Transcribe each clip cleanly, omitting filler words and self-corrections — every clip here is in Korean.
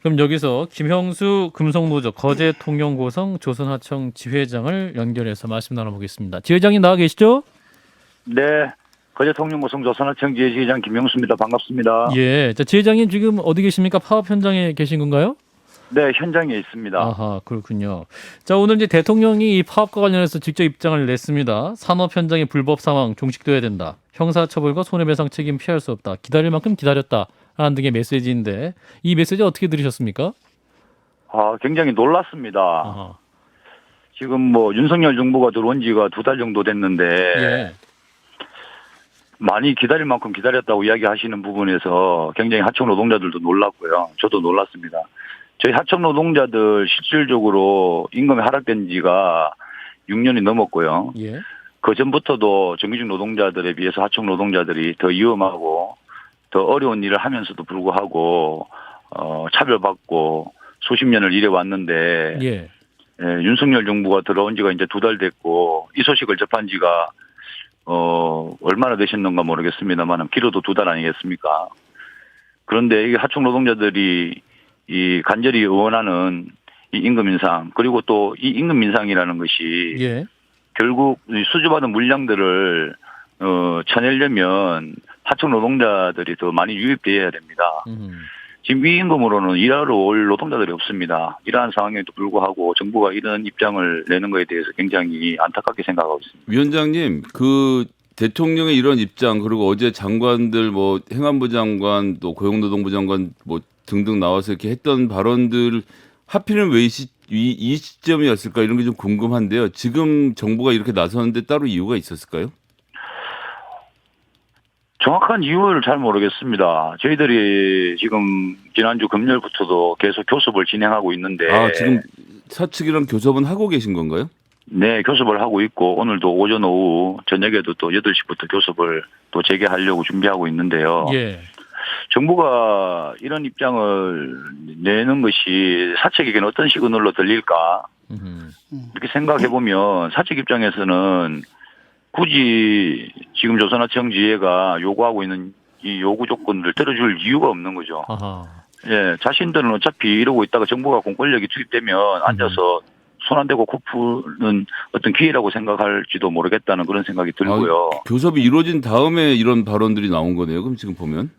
그럼 여기서 김형수 금속노조 거제 통영고성 조선하청 지회장을 연결해서 말씀 나눠보겠습니다. 지회장님 나와 계시죠? 네, 거제 통영고성 조선하청 지회장 김명수입니다. 반갑습니다. 예. 자, 지회장님 지금 어디 계십니까? 파업 현장에 계신 건가요? 네, 현장에 있습니다. 아하, 그렇군요. 자, 오늘 이제 대통령이 이 파업과 관련해서 직접 입장을 냈습니다. 산업 현장의 불법 상황 종식돼야 된다. 형사처벌과 손해배상 책임 피할 수 없다. 기다릴 만큼 기다렸다. 라는 등의 메시지인데 이 메시지 어떻게 들으셨습니까? 굉장히 놀랐습니다. 아하. 지금 뭐 윤석열 정부가 들어온 지가 2달 정도 됐는데 예. 많이 기다릴 만큼 기다렸다고 이야기하시는 부분에서 굉장히 하청 노동자들도 놀랐고요. 저도 놀랐습니다. 저희 하청 노동자들 실질적으로 임금이 하락된 지가 6년이 넘었고요. 예. 그 전부터도 정규직 노동자들에 비해서 하청 노동자들이 더 위험하고 더 어려운 일을 하면서도 불구하고 차별받고 수십 년을 일해왔는데 예. 윤석열 정부가 들어온 지가 이제 2달 됐고 이 소식을 접한 지가 얼마나 되셨는가 모르겠습니다만 길어도 2달 아니겠습니까? 그런데 이 하청 노동자들이 이 간절히 원하는 이 임금 인상 그리고 또 이 임금 인상이라는 것이 예. 결국 수주받은 물량들을 쳐내려면 하청 노동자들이 더 많이 유입돼야 됩니다. 지금 이 임금으로는 일하러 올 노동자들이 없습니다. 이러한 상황에도 불구하고 정부가 이런 입장을 내는 것에 대해서 굉장히 안타깝게 생각하고 있습니다. 위원장님, 그 대통령의 이런 입장 그리고 어제 장관들 뭐 행안부 장관 또 고용노동부 장관 뭐 등등 나와서 이렇게 했던 발언들 하필은 왜 이 시점이었을까 이런 게 좀 궁금한데요. 지금 정부가 이렇게 나서는데 따로 이유가 있었을까요? 정확한 이유를 잘 모르겠습니다. 저희들이 지금 지난주 금요일부터도 계속 교섭을 진행하고 있는데 지금 사측이랑 교섭은 하고 계신 건가요? 네, 교섭을 하고 있고 오늘도 오전 오후 저녁에도 또 8시부터 교섭을 또 재개하려고 준비하고 있는데요. 예. 정부가 이런 입장을 내는 것이 사측에게는 어떤 시그널로 들릴까 이렇게 생각해 보면 사측 입장에서는 굳이 지금 조선하청 지회가 요구하고 있는 이 요구 조건을 들어줄 이유가 없는 거죠. 아하. 예, 자신들은 어차피 이러고 있다가 정부가 공권력이 투입되면 앉아서 손 안 대고 코 푸는 어떤 기회라고 생각할지도 모르겠다는 그런 생각이 들고요. 교섭이 이루어진 다음에 이런 발언들이 나온 거네요. 그럼 지금 보면.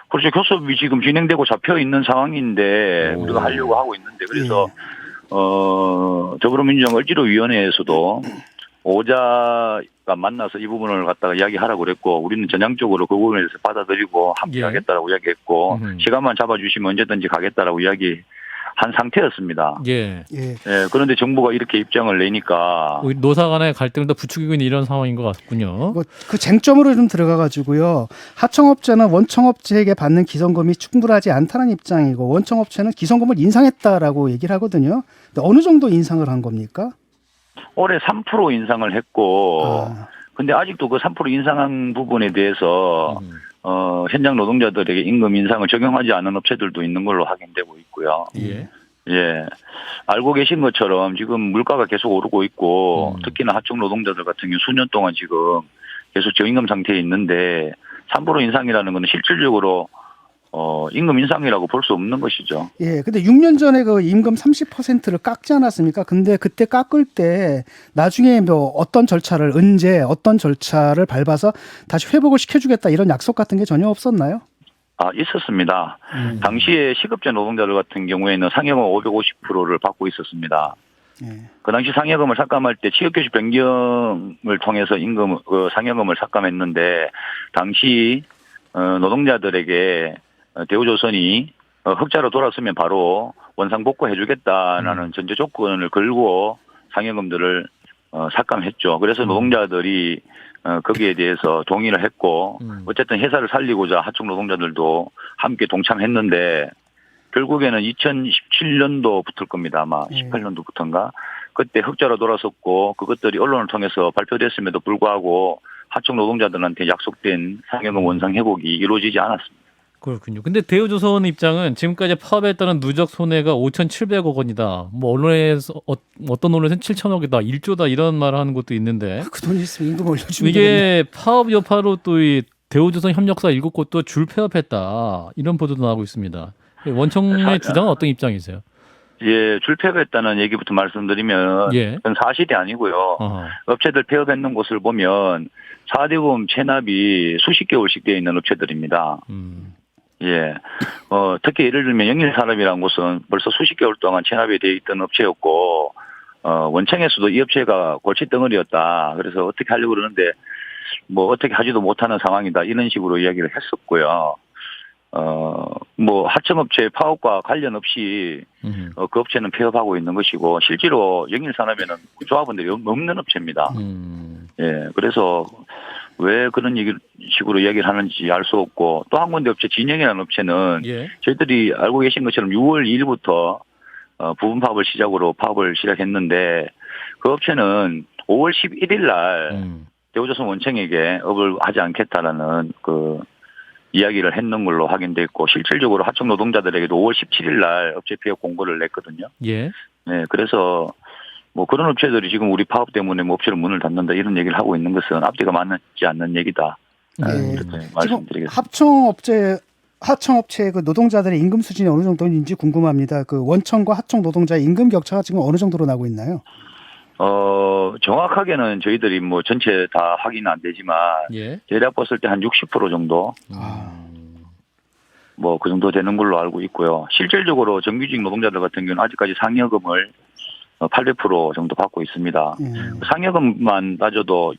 그렇죠. 교섭이 지금 진행되고 잡혀 있는 상황인데 우리가 하려고 하고 있는데 그래서 더불어민주당 을지로위원회에서도 오자가 만나서 이 부분을 갖다가 이야기하라고 그랬고 우리는 전향적으로 그 부분에 대해서 받아들이고 함께 하겠다라고 이야기했고 시간만 잡아주시면 언제든지 가겠다라고 이야기한 상태였습니다. 예. 그런데 정부가 이렇게 입장을 내니까 노사 간의 갈등을 더 부추기고 있는 이런 상황인 것 같군요. 그 쟁점으로 좀 들어가가지고요. 하청업체는 원청업체에게 받는 기성금이 충분하지 않다는 입장이고 원청업체는 기성금을 인상했다라고 얘기를 하거든요. 근데 어느 정도 인상을 한 겁니까? 올해 3% 인상을 했고 근데 아직도 그 3% 인상한 부분에 대해서 현장 노동자들에게 임금 인상을 적용하지 않은 업체들도 있는 걸로 확인되고 있고요. 예. 알고 계신 것처럼 지금 물가가 계속 오르고 있고 특히나 하청 노동자들 같은 경우 수년 동안 지금 계속 저임금 상태에 있는데 3% 인상이라는 것은 실질적으로 임금 인상이라고 볼 수 없는 것이죠. 예. 근데 6년 전에 그 임금 30%를 깎지 않았습니까? 근데 그때 깎을 때 나중에 뭐 어떤 절차를 언제 어떤 절차를 밟아서 다시 회복을 시켜주겠다 이런 약속 같은 게 전혀 없었나요? 있었습니다. 당시에 시급제 노동자들 같은 경우에는 상여금 550%를 받고 있었습니다. 그 당시 상여금을 삭감할 때 취업규칙 변경을 통해서 상여금을 삭감했는데 당시 노동자들에게 대우조선이 흑자로 돌아서면 바로 원상복구 해주겠다라는 전제 조건을 걸고 상여금들을 삭감했죠. 그래서 노동자들이 거기에 대해서 동의를 했고 어쨌든 회사를 살리고자 하청 노동자들도 함께 동참했는데 결국에는 2017년도부터일 겁니다. 아마 18년도부터인가. 그때 흑자로 돌아섰고 그것들이 언론을 통해서 발표됐음에도 불구하고 하청 노동자들한테 약속된 상여금 원상 회복이 이루어지지 않았습니다. 그렇군요. 근데 대우조선 입장은 지금까지 파업에 따른 누적 손해가 5,700억 원이다. 뭐 언론에서 어떤 언론에서는 7천억이다, 1조다 이런 말을 하는 것도 있는데 그 돈 있으면 임금 올려주면 이게 파업 여파로 또 이 대우조선 협력사 7곳도 줄 폐업했다 이런 보도도 나오고 있습니다. 원청의 주장은 어떤 입장이세요? 예, 줄폐업했다는 얘기부터 말씀드리면 예. 그건 사실이 아니고요. 어허. 업체들 폐업했는 곳을 보면 4대보험 체납이 수십 개월씩 되어 있는 업체들입니다. 예. 특히 예를 들면 영일산업이라는 곳은 벌써 수십 개월 동안 체납이 되어 있던 업체였고, 원청에서도 이 업체가 골칫덩어리였다. 그래서 어떻게 하려고 그러는데, 뭐 어떻게 하지도 못하는 상황이다. 이런 식으로 이야기를 했었고요. 하청업체 파업과 관련 없이, 그 업체는 폐업하고 있는 것이고, 실제로 영일산업에는 조합원들이 없는 업체입니다. 예. 그래서, 왜 그런 식으로 이야기를 하는지 알 수 없고 또 한 군데 업체 진영이라는 업체는 예. 저희들이 알고 계신 것처럼 6월 2일부터 부분 파업을 시작으로 파업을 시작했는데 그 업체는 5월 11일 날 대우조선 원청에게 업을 하지 않겠다라는 그 이야기를 했는 걸로 확인돼 있고 실질적으로 하청 노동자들에게도 5월 17일 날 업체 폐업 공고를 냈거든요. 예. 네, 그래서 뭐 그런 업체들이 지금 우리 파업 때문에 뭐 업체를 문을 닫는다 이런 얘기를 하고 있는 것은 앞뒤가 맞지 않는 얘기다. 예. 이렇게 지금 말씀드리겠습니다. 하청업체 그 노동자들의 임금 수준이 어느 정도인지 궁금합니다. 그 원청과 하청 노동자의 임금 격차가 지금 어느 정도로 나고 있나요? 정확하게는 저희들이 뭐 전체 다 확인은 안 되지만 예. 대략 봤을 때 한 60% 정도 뭐 그 정도 되는 걸로 알고 있고요. 실질적으로 정규직 노동자들 같은 경우는 아직까지 상여금을 800% 정도 받고 있습니다. 상여금만 따져도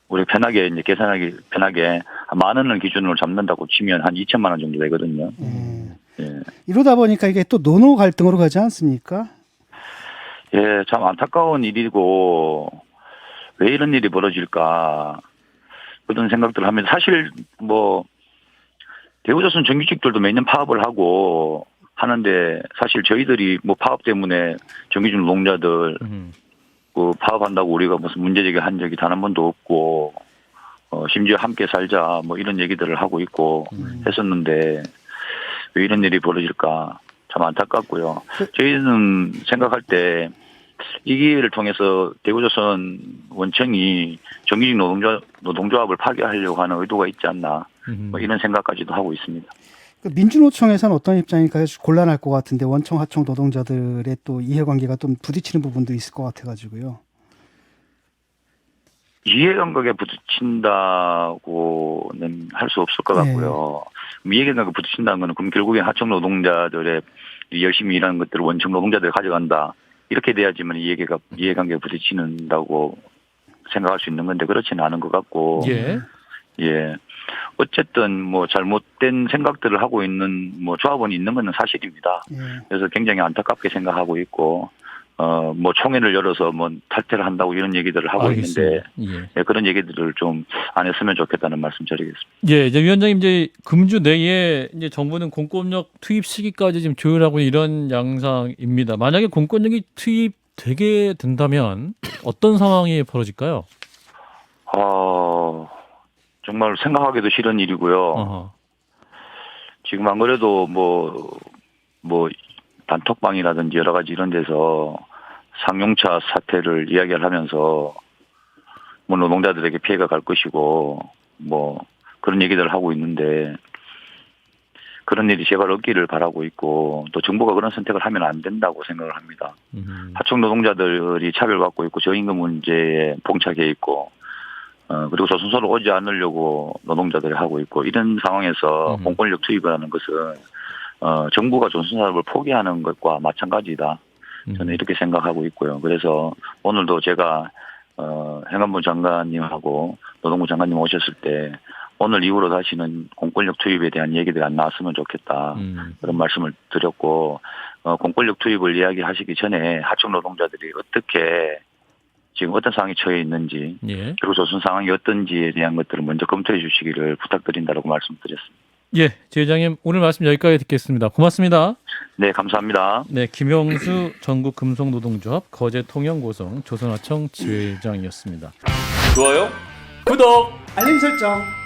우리 편하게 이제 계산하기 편하게 한 10,000원을 기준으로 잡는다고 치면 한 2천만 원 정도 되거든요. 예. 이러다 보니까 이게 또 노노 갈등으로 가지 않습니까? 예, 참 안타까운 일이고 왜 이런 일이 벌어질까 그런 생각들을 하면서 사실 뭐 대우조선 정규직들도 매년 파업을 하고 하는데 사실 저희들이 뭐 파업 때문에 정규직 노동자들 그 파업한다고 우리가 무슨 문제제기 한 적이 단 한 번도 없고 심지어 함께 살자 뭐 이런 얘기들을 하고 있고 했었는데 왜 이런 일이 벌어질까 참 안타깝고요. 저희는 생각할 때 이 기회를 통해서 대우조선 원청이 정규직 노동조합을 파괴하려고 하는 의도가 있지 않나 뭐 이런 생각까지도 하고 있습니다. 그 민주노총에서는 어떤 입장일까요? 곤란할 것 같은데 원청 하청 노동자들의 또 이해관계가 좀 부딪히는 부분도 있을 것 같아가지고요. 이해관계에 부딪힌다고는 할 수 없을 것 같고요. 이해관계에 부딪힌다는 거는 그럼 결국엔 하청 노동자들의 열심히 일하는 것들을 원청 노동자들이 가져간다. 이렇게 돼야지만 이해관계에 부딪힌다고 생각할 수 있는 건데 그렇지는 않은 것 같고. 예. 예. 어쨌든 뭐 잘못된 생각들을 하고 있는 뭐 조합원이 있는 것은 사실입니다. 그래서 굉장히 안타깝게 생각하고 있고 뭐 총회를 열어서 뭐 탈퇴를 한다고 이런 얘기들을 하고 알겠습니다. 있는데 예, 그런 얘기들을 좀 안 했으면 좋겠다는 말씀 드리겠습니다. 예, 이제 위원장님 이제 금주 내에 이제 정부는 공권력 투입 시기까지 지금 조율하고 이런 양상입니다. 만약에 공권력이 투입되게 된다면 어떤 상황이 벌어질까요? 정말 생각하기도 싫은 일이고요. 어허. 지금 안 그래도 뭐 단톡방이라든지 여러 가지 이런 데서 상용차 사태를 이야기를 하면서 뭐 노동자들에게 피해가 갈 것이고 뭐 그런 얘기들을 하고 있는데 그런 일이 제발 없기를 바라고 있고 또 정부가 그런 선택을 하면 안 된다고 생각을 합니다. 하청 노동자들이 차별받고 있고 저임금 문제에 봉착해 있고 그리고 조선소로 오지 않으려고 노동자들이 하고 있고 이런 상황에서 공권력 투입을 하는 것은 정부가 조선사업을 포기하는 것과 마찬가지다. 저는 이렇게 생각하고 있고요. 그래서 오늘도 제가 행안부 장관님하고 노동부 장관님 오셨을 때 오늘 이후로 다시는 공권력 투입에 대한 얘기들이 안 나왔으면 좋겠다. 그런 말씀을 드렸고 공권력 투입을 이야기하시기 전에 하청 노동자들이 어떻게 지금 어떤 상황에 처해 있는지 그리고 조선 상황이 어떤지에 대한 것들을 먼저 검토해 주시기를 부탁드린다고 말씀드렸습니다. 예, 지회장님 오늘 말씀 여기까지 듣겠습니다. 고맙습니다. 네, 감사합니다. 네, 김영수 전국금속노동조합 거제통영고성 조선하청 지회장이었습니다. 좋아요? 구독! 알림 설정.